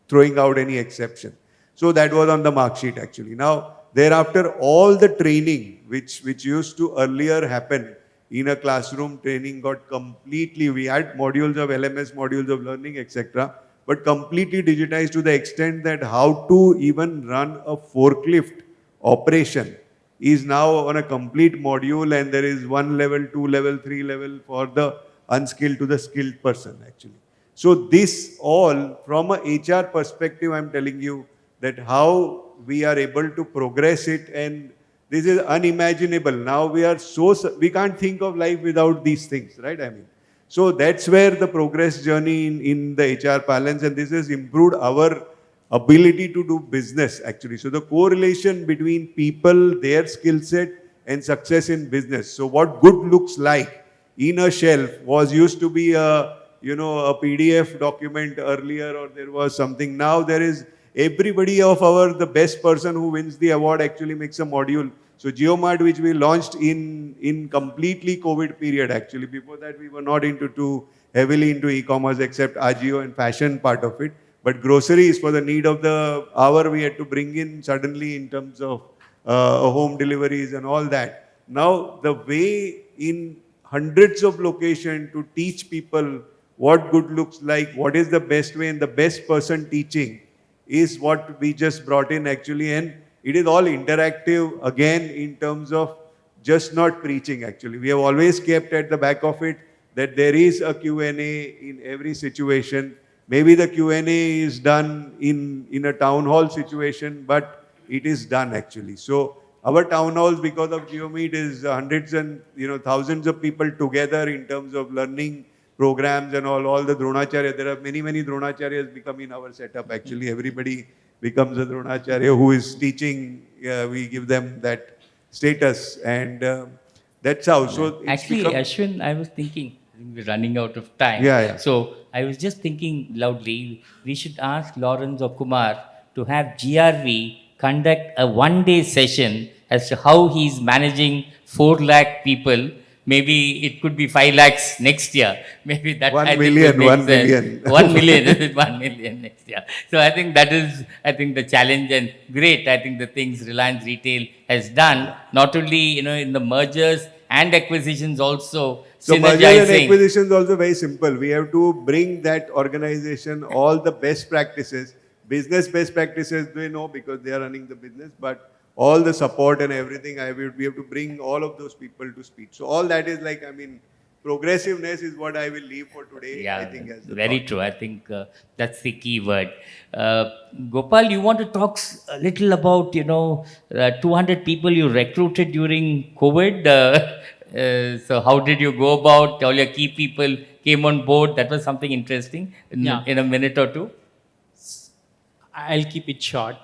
Speaker 5: throwing out any exception. So that was on the mark sheet actually. Now, thereafter, all the training which used to earlier happen in a classroom, training got completely, we had modules of LMS, modules of learning, etc., but completely digitized to the extent that how to even run a forklift operation is now on a complete module, and there is 1 level, 2 level, 3 level for the unskilled to the skilled person actually. So this all from a HR perspective, I'm telling you that how we are able to progress it, and this is unimaginable. Now we can't think of life without these things, right? I mean, so that's where the progress journey in the HR balance, and this has improved our ability to do business actually. So the correlation between people, their skill set and success in business. So what good looks like in a shelf was used to be a PDF document earlier, or there was something. Now there is everybody of the best person who wins the award actually makes a module. So JioMart, which we launched in completely COVID period actually. Before that we were not too heavily into e-commerce except Ajio and fashion part of it. But groceries for the need of the hour we had to bring in suddenly in terms of home deliveries and all that. Now the way in hundreds of locations to teach people what good looks like, what is the best way, and the best person teaching is what we just brought in actually. And it is all interactive again in terms of just not preaching actually. We have always kept at the back of it that there is a Q&A in every situation. Maybe the Q&A is done in a town hall situation, but it is done actually. So our town halls, because of GeoMeet, is hundreds and thousands of people together in terms of learning programs and all the Dronacharya. There are many Dronacharyas become in our setup actually. Everybody becomes a Dronacharya who is teaching. We give them that status, and that's how. So it's
Speaker 1: Actually, Ashwin, I was thinking, I think we're running out of time.
Speaker 5: Yeah.
Speaker 1: So I was just thinking loudly, we should ask Lawrence or Kumar to have GRV conduct a one-day session as to how he's managing 4 lakh people. Maybe it could be 5 lakhs next year. Maybe that
Speaker 5: 1 million, 1 million.
Speaker 1: 1 million, 1 million next year. So I think that is, the challenge, and great. I think the things Reliance Retail has done, not only, in the mergers and acquisitions also,
Speaker 5: so mergers and
Speaker 1: synergizing.
Speaker 5: acquisitions also very simple. We have to bring that organization all the best practices, business best practices they know because they are running the business, but all the support and everything, we have to bring all of those people to speed. So all that is progressiveness is what I will leave for today.
Speaker 1: Yeah,
Speaker 5: I think as the
Speaker 1: very
Speaker 5: thought.
Speaker 1: true. I think that's the key word. Gopal, you want to talk a little about, 200 people you recruited during COVID. So how did you go about? All your key people came on board. That was something interesting in a minute or two.
Speaker 4: I'll keep it short.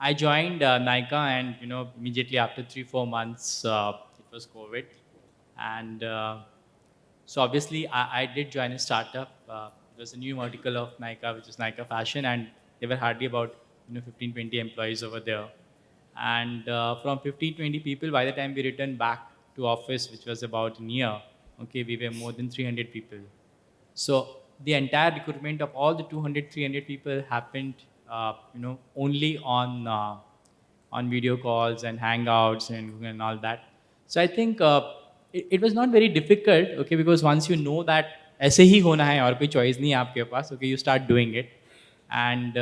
Speaker 4: I joined Nykaa, and immediately after 3-4 months, it was COVID, and so obviously I did join a startup. It was a new vertical of Nykaa, which is Nykaa Fashion, and there were hardly about 15-20 employees over there. And from 15-20 people, by the time we returned back to office, which was about a year, we were more than 300 people. So the entire recruitment of all the 200-300 people happened only on video calls and hangouts and all that. So I think it was not very difficult, because once you know that ऐसे ही होना है और कोई choice नहीं है आपके पास, you start doing it. And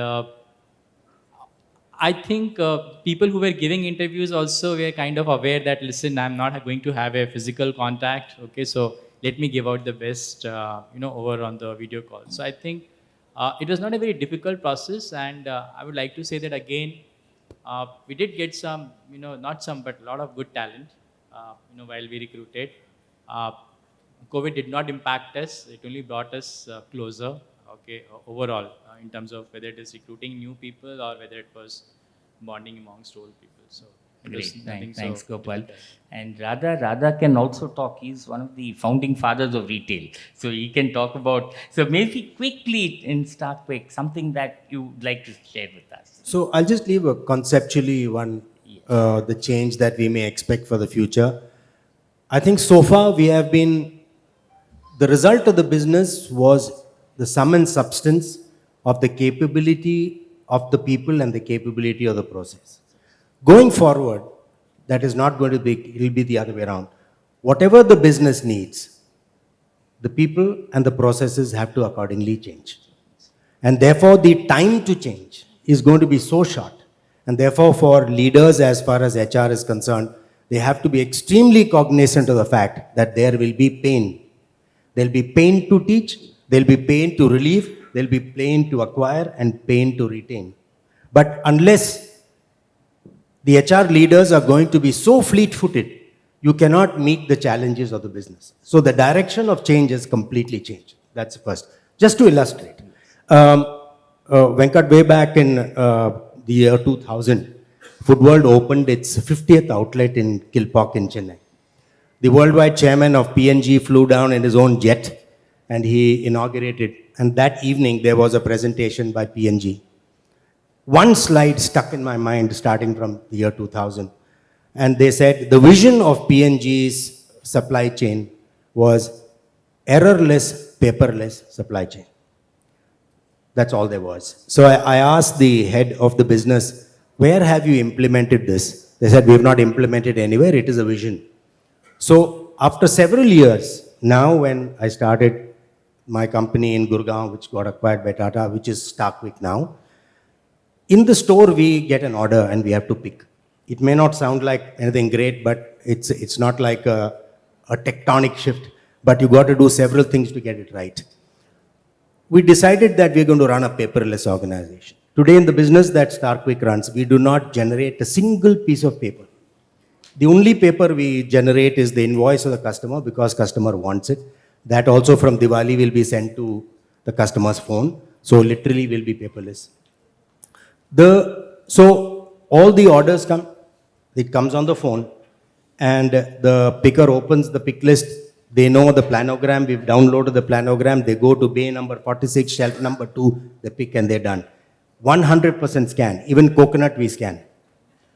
Speaker 4: I think people who were giving interviews also were kind of aware that, listen, I'm not going to have a physical contact, so let me give out the best, over on the video call. So I think it was not a very difficult process, and I would like to say that again, we did get some, not some, but a lot of good talent, while we recruited. COVID did not impact us; it only brought us closer, overall, in terms of whether it is recruiting new people or whether it was bonding amongst old people. So.
Speaker 1: Great, thanks Gopal. And Radha can also talk. He's one of the founding fathers of retail. So he can talk about, so maybe quickly in StarQuik, something that you would like to share with us.
Speaker 3: So I'll just leave a conceptually the change that we may expect for the future. I think so far the result of the business was the sum and substance of the capability of the people and the capability of the process. Going forward, that is not going to be, it will be the other way around. Whatever the business needs, the people and the processes have to accordingly change. And therefore, the time to change is going to be so short. And therefore, for leaders as far as HR is concerned, they have to be extremely cognizant of the fact that there will be pain. There'll be pain to teach, there'll be pain to relieve, there'll be pain to acquire, and pain to retain. But unless the HR leaders are going to be so fleet-footed, you cannot meet the challenges of the business. So the direction of change has completely changed. That's first. Just to illustrate, Venkat, way back in the year 2000, Food World opened its 50th outlet in Kilpauk in Chennai. The worldwide chairman of P&G flew down in his own jet and he inaugurated. And that evening there was a presentation by P&G. One slide stuck in my mind starting from the year 2000. And they said the vision of P&G's supply chain was errorless, paperless supply chain. That's all there was. So I asked the head of the business, where have you implemented this? They said, we have not implemented anywhere, it is a vision. So after several years, now when I started my company in Gurgaon, which got acquired by Tata, which is StarQuik now, in the store we get an order and we have to pick. It may not sound like anything great, but it's not like a tectonic shift, but you got to do several things to get it right. We decided that we're going to run a paperless organization. Today in the business that StarQuik runs, we do not generate a single piece of paper. The only paper we generate is the invoice of the customer because customer wants it. That also from Diwali will be sent to the customer's phone. So literally will be paperless. So all the orders come, it comes on the phone and the picker opens the pick list. They know the planogram, we've downloaded the planogram, they go to bay number 46, shelf number 2, they pick and they're done. 100% scan, even coconut we scan.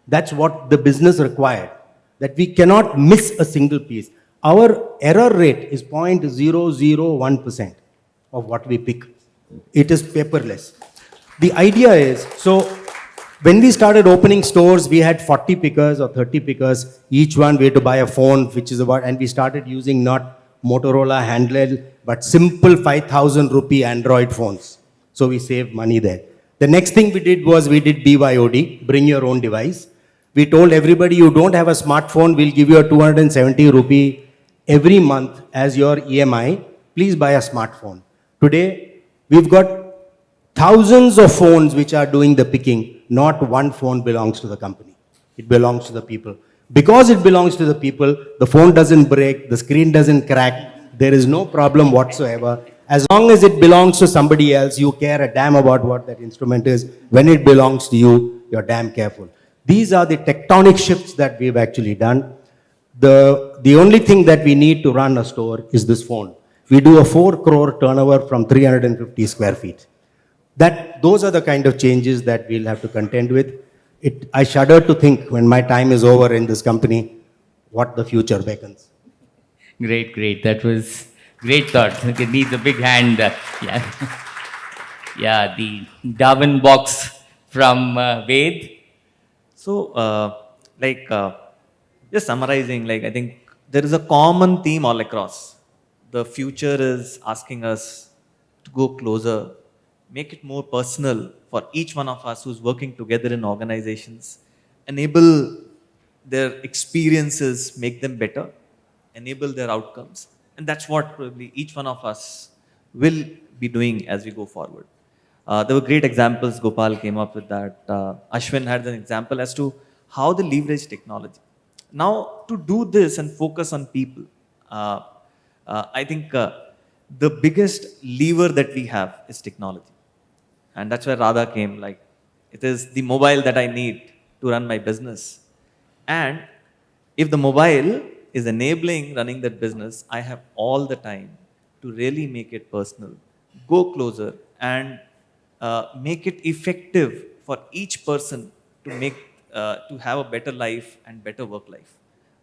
Speaker 3: That's what the business required, that we cannot miss a single piece. Our error rate is 0.001% of what we pick. It is paperless. The idea is, so when we started opening stores, we had 40 pickers or 30 pickers. Each one we had to buy a phone, which is about, and we started using not Motorola handheld, but simple 5,000 rupee Android phones. So we saved money there. The next thing we did was we did BYOD, bring your own device. We told everybody, you don't have a smartphone, we'll give you a 270 rupee every month as your EMI. Please buy a smartphone. Today, we've got thousands of phones which are doing the picking. Not one phone belongs to the company. It belongs to the people. Because it belongs to the people, the phone doesn't break, the screen doesn't crack, there is no problem whatsoever. As long as it belongs to somebody else, you care a damn about what that instrument is. When it belongs to you, you're damn careful. These are the tectonic shifts that we've actually done. The only thing that we need to run a store is this phone. We do a 4 crore turnover from 350 square feet. Those are the kind of changes that we'll have to contend with. I shudder to think when my time is over in this company, what the future beckons.
Speaker 1: Great, great. That was great thought. It needs a big hand. Yeah. Yeah, the Darwinbox from Ved.
Speaker 2: So, just summarizing, I think there is a common theme all across. The future is asking us to go closer, make it more personal for each one of us who's working together in organizations, enable their experiences, make them better, enable their outcomes. And that's what probably each one of us will be doing as we go forward. There were great examples. Gopal came up with that. Ashwin had an example as to how they leverage technology. Now, to do this and focus on people, I think the biggest lever that we have is technology. And that's where Radha came. It is the mobile that I need to run my business. And if the mobile is enabling running that business, I have all the time to really make it personal, go closer, and make it effective for each person to have a better life and better work life.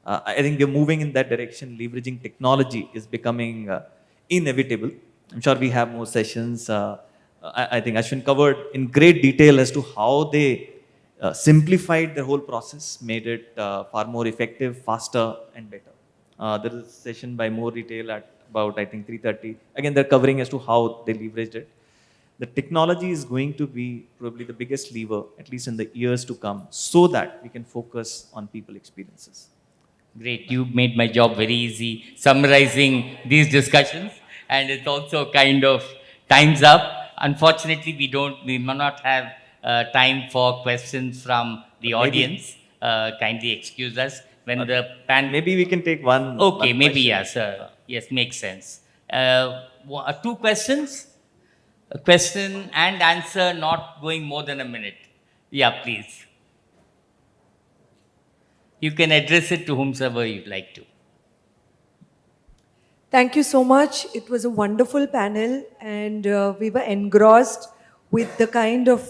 Speaker 2: I think we're moving in that direction. Leveraging technology is becoming inevitable. I'm sure we have more sessions. I think Ashwin covered in great detail as to how they simplified their whole process, made it far more effective, faster, and better. There is a session by More Retail at about, I think, 3:30. Again, they're covering as to how they leveraged it. The technology is going to be probably the biggest lever, at least in the years to come, so that we can focus on people experiences.
Speaker 1: Great. You made my job very easy summarizing these discussions. And it's also kind of time's up. Unfortunately, we may not have time for questions from the audience. Kindly excuse us when the panel.
Speaker 2: Maybe we can take one.
Speaker 1: Okay,
Speaker 2: one
Speaker 1: maybe
Speaker 2: question.
Speaker 1: yes, yes, makes sense. Two questions, a question and answer, not going more than a minute. Yeah, please. You can address it to whomsoever you'd like to.
Speaker 8: Thank you so much. It was a wonderful panel, and we were engrossed with the kind of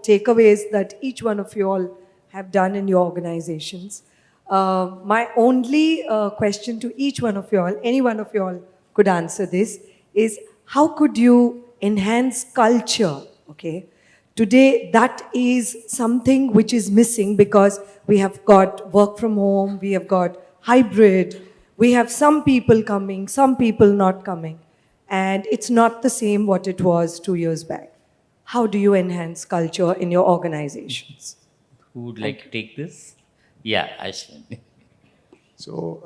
Speaker 8: takeaways that each one of you all have done in your organizations. My only question to each one of you all, any one of you all could answer this, is how could you enhance culture? Okay, today that is something which is missing because we have got work from home, we have got hybrid. We have some people coming, some people not coming. And it's not the same what it was 2 years back. How do you enhance culture in your organizations?
Speaker 1: Who would like to take this? Yeah, Ashwin.
Speaker 5: So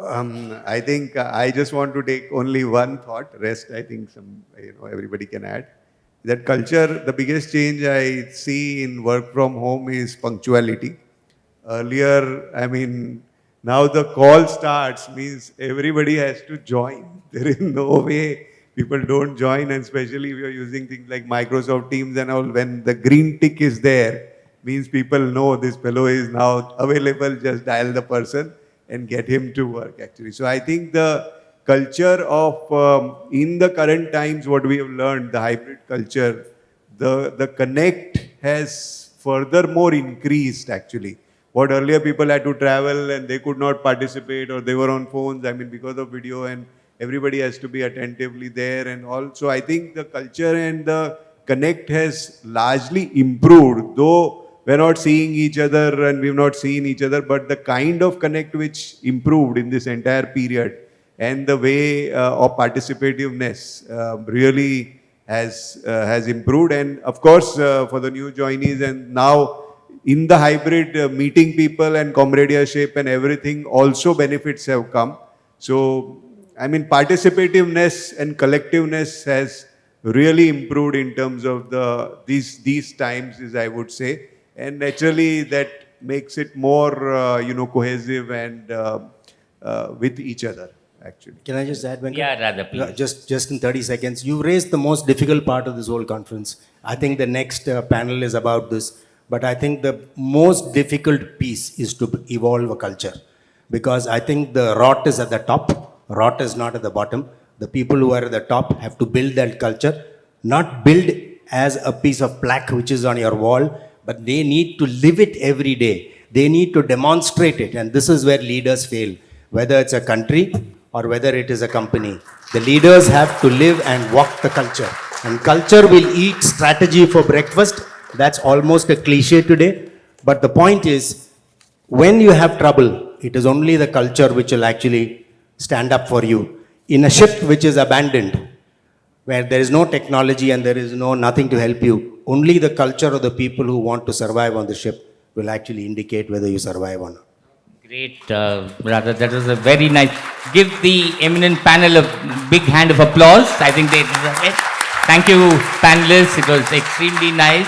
Speaker 5: I think I just want to take only one thought. Rest, I think everybody can add. That culture, the biggest change I see in work from home is punctuality. Earlier, now the call starts means everybody has to join. There is no way people don't join, and especially if you're using things like Microsoft Teams and all, when the green tick is there, means people know this fellow is now available, just dial the person and get him to work actually. So I think the culture of, in the current times, what we have learned, the hybrid culture, the connect has furthermore increased actually. What earlier people had to travel and they could not participate or they were on phones, because of video, and everybody has to be attentively there and all. So I think the culture and the connect has largely improved, though we're not seeing each other and we've not seen each other, but the kind of connect which improved in this entire period and the way of participativeness really has improved. And of course, for the new joinees and now, in the hybrid, meeting people and comradeship and everything, also benefits have come. So, participativeness and collectiveness has really improved in terms of these times, is I would say. And naturally, that makes it more, cohesive and with each other, actually.
Speaker 3: Can I just add, Venkat?
Speaker 1: Yeah, Radha, please.
Speaker 3: Just in 30 seconds. You raised the most difficult part of this whole conference. I think the next panel is about this. But I think the most difficult piece is to evolve a culture. Because I think the rot is at the top, rot is not at the bottom. The people who are at the top have to build that culture, not build as a piece of plaque which is on your wall, but they need to live it every day. They need to demonstrate it, and this is where leaders fail. Whether it's a country or whether it is a company, the leaders have to live and walk the culture. And culture will eat strategy for breakfast. That's almost a cliche today. But the point is, when you have trouble, it is only the culture which will actually stand up for you. In a ship which is abandoned, where there is no technology and there is nothing to help you, only the culture of the people who want to survive on the ship will actually indicate whether you survive or not.
Speaker 1: Great, Radha. That was a very nice. Give the eminent panel a big hand of applause. I think they deserve it. Thank you, panelists. It was extremely nice.